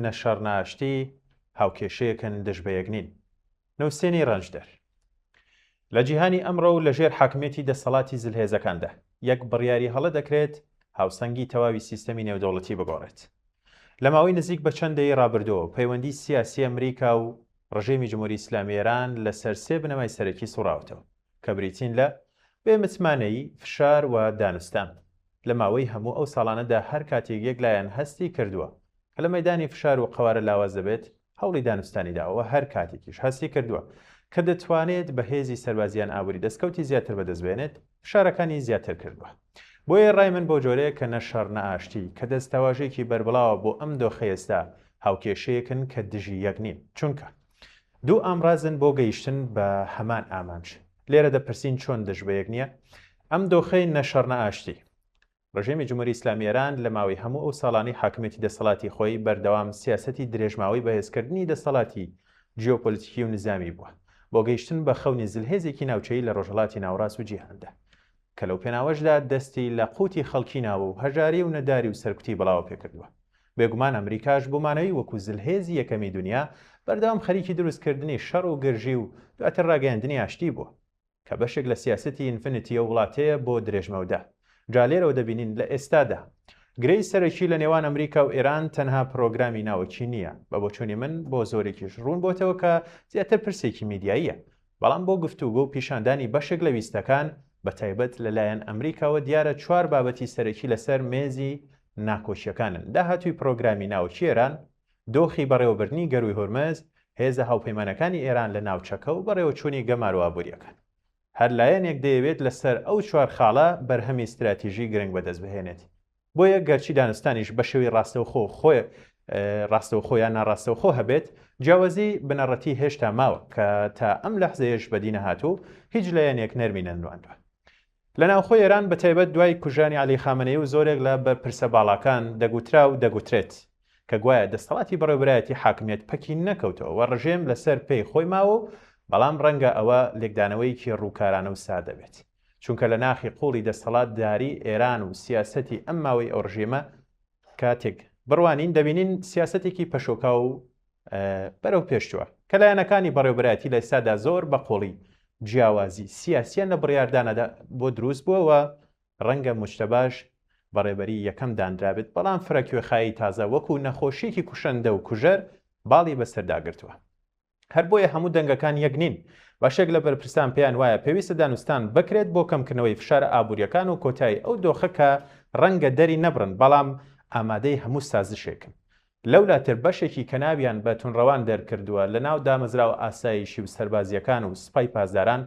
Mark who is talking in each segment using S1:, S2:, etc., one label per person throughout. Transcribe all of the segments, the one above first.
S1: نەشەڕ ناشتی هاوکێشەیەکن دژ بە یەکنین. نووسێنی ڕەنجدەر لە جیهانی ئەمڕۆ و لەژێر حاکمیەتی دەسەڵاتی زلهێزەکاندا یەک بڕیاری هەڵە دەکرێت هاوسەنگی تەواوی سیستەمی نێودەوڵەتی بگۆڕێت. لە ماوەی نزیک بە چەندەی ڕابردووە پەیوەندی سیاسی ئەمریکا و ڕژێمی جمهوری ئیسلامی ئێران لەسەر سێ بنەمای سەرەکی سوڕاوەتەوە کە بریتین لە بێمتمانەیی، فشار و دانوستان. لە ماوەی هەموو ئەو ساڵانەدا هەر کاتێک یەکلایەن هەستی کردووە کە لە مەیدانی فشار و قەوارە لاواز دەبێت هەوڵی دانوستانی داوە هەر کاتێکیش هەستی کردووە کە دەتوانێت بە هێزی سەربازیان ئابووری دەستکەوتی زیاتر بەدەستبێنێت فشارەکانی زیاتر کردووە. بۆیە ڕای من بۆ جۆرەیە کە نەشەڕ نەئاشتی کە دەستەواژەیەکی بەربڵاوە بۆ ئەم دۆخەیەستا هاوکێشەیەکن کە دژی یەک نین، چونکە دوو ئامرازن بۆ گەیشتن بە هەمان ئامانج. لێرە دەپرسین چۆن دژ بە یەک نییە؟ ئەم دۆخەی نەشەڕ نەئاشتی ڕژێمی جمهوری ئیسلامی ئێران لە ماوەی هەموو ئەو ساڵانی حاکمیەتی دەسەڵاتی خۆی بەردەوام سیاسەتی درێژماوەی بەهێزکردنی دەسەڵاتی جیۆپۆلیتیکی و نظامی بووە بۆ گەیشتن بە خەونی زلهێزێکی ناوچەیی لە ڕۆژهەڵاتی ناوەڕاست و جیهاندا کە لەو پێناوەشدا دەستی لە قوتی خەڵکی ناوە و هەژاری و نەداری و سەرکوتی بڵاوە پێکردووە. بێگومان ئەمریکاش بۆمانەوەی وەکو زلهێزی یەکەمی دنیا بەردەوام خەریکی دروستکردنی شەڕ و گرژی و دواتر ڕاگەیاندنی ئاشتی بووە کە بەشێک لە سیاسەتی ئینفینیتیە وڵاتەیە بۆ درێژمەودا. جا لێرەوە دەبینین لە ئێستادا گرەی سەرەکی لە نێوان ئەمریکا و ئێران تەنها پرۆگرامی ناوەکی نییە. بە بۆچوونی من بۆ زۆرێکیش ڕوون بۆتەوە کە زیاتر پرسێکی میدیاییە، بەڵام بۆ گفتوگۆ و پیشاندانی بەشێک لە ویستەکان بەتایبەت لەلایەن ئەمریکاوە دیارە 4 بابەتی سەرەکی لەسەر مێزی ناکۆچیەکانن. داهاتووی پرۆگرامی ناوەکی ئێران، دۆخی بەڕێوەبردنی گەروی هۆرمەز، هێزە هاوپەیمانەکانی ئێران لە ناوچەکە و بەڕێوەچوونی گەمار و ئابووریەکان. هەر لایەنێک دەیەوێت لەسەر ئەو 4 خاڵە بەرهەمی استراتیژی گرنگ بەدەست بهێنێت. بۆیە گەرچی دانوستانیش بە شێوی ڕاستەوخۆ یان ناڕاستەوخۆ هەبێت، جیاوازی بنەڕەتی هێشتا ماوە کە تا ئەم لەحزەیەش بەدینە هاتوو هیچ لایەنێک نەرمی نەنواندووە. لە ناوخۆی ئێران بەتایبەت دوای کوژانی عەلی خامنەئی و زۆرێک لە بەرپرسە باڵاکان دەگوترا و دەگوترێت کە گوایە دەسەڵاتی بەڕێوەبەرایەتی حاکمیەت پەکی نەکەوتەوە و ڕژێم لەسەر پێی خۆی ماوە، بەڵام ڕەنگە ئەوە لێکدانەوەیکی ڕووکارانە و سادە بێت، چونکە لە ناخی قوڵی دەسەڵات داری ئێران و سیاسەتی ئەم ماوەی ئەو ڕژێمە کاتێک بڕوانین دەبینین سیاسەتێکی پەشۆکا و بەرەو پێشتووە کە لایەنەکانی بەڕێوەبەرایەتی لە ئێستادا زۆر بە قوڵی جیاوازی سیاسیان لە بڕیاردانەدا بۆ دروست بووەوە. ڕەنگە موجتەباش بەڕێبەری یەکەم دانرابێت، بەڵام فرەکوێخایی تازە وەکو نەخۆشیێکی کوشەندە و کوژەر باڵی بەسەرداگرتووە. هەر بۆیە هەموو دەنگەکان یەک نین. باشێک لە بەرپرسان پێیان وایە پێویستە دانوستان بکرێت بۆ کەمکردنەوەی فشارە ئابووریەکان و کۆتایی ئەو دۆخە کە ڕەنگە دەری نەبڕن، بەڵام ئامادەی هەموو سازشێکن. لەولاتر بەشێکی کە ناویان بە تونڕەوان دەرکردووە لە ناو دامەزراوە ئاسایشی و سەربازیەکان و سوپای پاسداران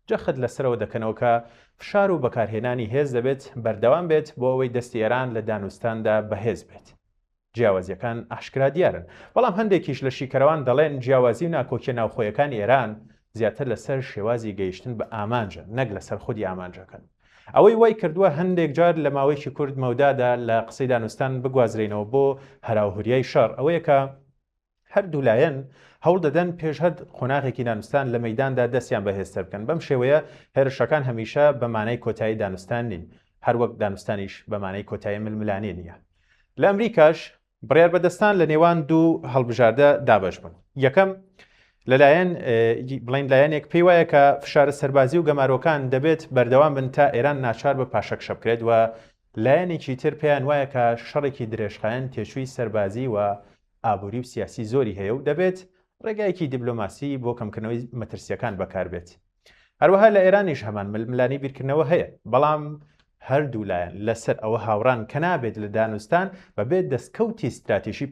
S1: جەخت لەسەرەوە دەکەنەوە کە فشار و بەکارهێنانی هێز دەبێت بەردەوام بێت بۆ ئەوەی دەستی ئێران لە دانوستاندا بەهێز بێت. جیاوازیەکان ئاشکرا دیارن، بەڵام هەندێکیش لە شیکەرەوان دەڵێن جیاوازی و ناکۆکیە ناوخۆیەکانی ئێران زیاتر لەسەر شێوازی گەیشتن بە ئامانجە، نەک لەسەر خودی ئامانجەکەن. ئەوەی وای کردووە هەندێک جار لە ماوەیەکی کورد مەودادا لە قسەی دانوستان بگوازرێنەوە بۆ هەراوهوریای شەڕ، ئەوەیە کە هەردوو لایەن هەوڵ دەدەن پێشهەد قۆناغێکی دانوستان لە مەیداندا دەستیان بەهێزتر بکەن. بەم شێوەیە هێرشەکان هەمیشە بە مانای کۆتایی دانوستان نین، هەروەک دانوستانیش بە مانای کۆتایی ململانێ نییە. لە ئەمریکاش بڕیار بەدەستان لە نێوان دوو هەڵبژاردە دابەش بوون. یەکەم لەلایەن بڵین لایەنێک پێی وایە کە فشارە سەربازی و گەمارۆکان دەبێت بەردەوام بن تا ئێران ناچار بە پاشەکشە بکرێت، و لایەنێکی تر پێیان وایە کە شەڕێکی درێژخایەن تێشووی سەربازی و ئابووری و سیاسی زۆری هەیە و دەبێت ڕێگایەکی دیبلۆماسی بۆ کەمکردنەوەی مەترسیەکان بەکاربێت. هەروەها لە ئێرانیش هەمان ململانی بیرکردنەوە هەیە، بەڵام هەردوو لایەن لەسەر ئەوە هاوڕان کە نابێت لە دانوستان بەبێت دەستکەوتی استراتیژی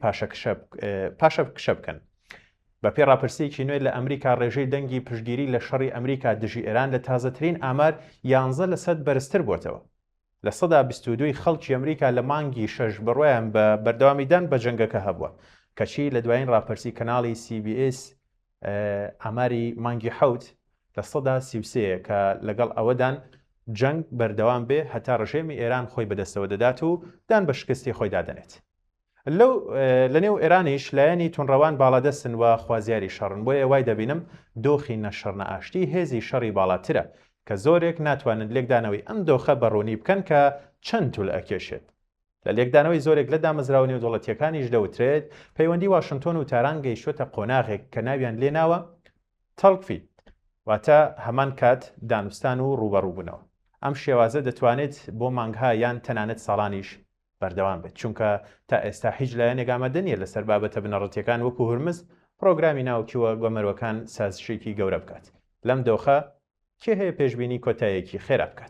S1: پاشەکشە بکەن. بە پێی ڕاپرسیەکی نوێ لە ئەمریکا ڕێژەی دەنگی پشتگیری لە شەڕی ئەمریکا دژی ئێران لە تازەترین ئامار 11% بەرزتر بووەتەوە. لە 122 خەڵکی ئەمریکا لە مانگی 6 بڕۆیان بە بەردەوامیدان بە جەنگەکە هەبووە، کەچی لە دوایین ڕاپرسی کەناڵی CBS ئاماری مانگی 7 لە 133 کە لەگەڵ ئەوەدان جەنگ بەردەوام بێ هەتا ڕژێمی ئێران خۆی بەدەستەوە دەدات و دان بە شکستی خۆی دادەنێت. لە نێو ئێرانیش لایەنی تونڕەوان باڵادەستن و خوازیاری شەڕن، بۆیە وای دەبینم دۆخی نەشەڕ نەئاشتی هێزی شەڕی باڵاترە کە زۆرێک ناتوانن لێکدانەوەی ئەم دۆخە بەڕوونی بکەن کە چەند توول ئەکێشێت. لە لێکدانەوەی زۆرێک لە دامەزراونی و دەوڵەتیەکانیش دەوترێت پەیوەندی واشنگتۆن و تاران گەیشتوتە قۆناغێک کە ناویان لێناوە تەڵفی، واتە هەمان کات دانوستان و ڕوبەڕووبوونەوە. ئەم شێوازە دەتوانێت بۆ مانگها یان تەنانەت ساڵانیش بەردەوام بێت، چونکە تا ئێستا هیچ لایەنێک ئامادە نیە لەسەر بابەتە بنەڕەتیەکان وەکو هورمز پرۆگرامی ناوکیوە گۆمەروەکان سازشێکی گەورە بکات. لەم دۆخە کێ هەیە پێشبینی کۆتاییەکی خێرا بکات؟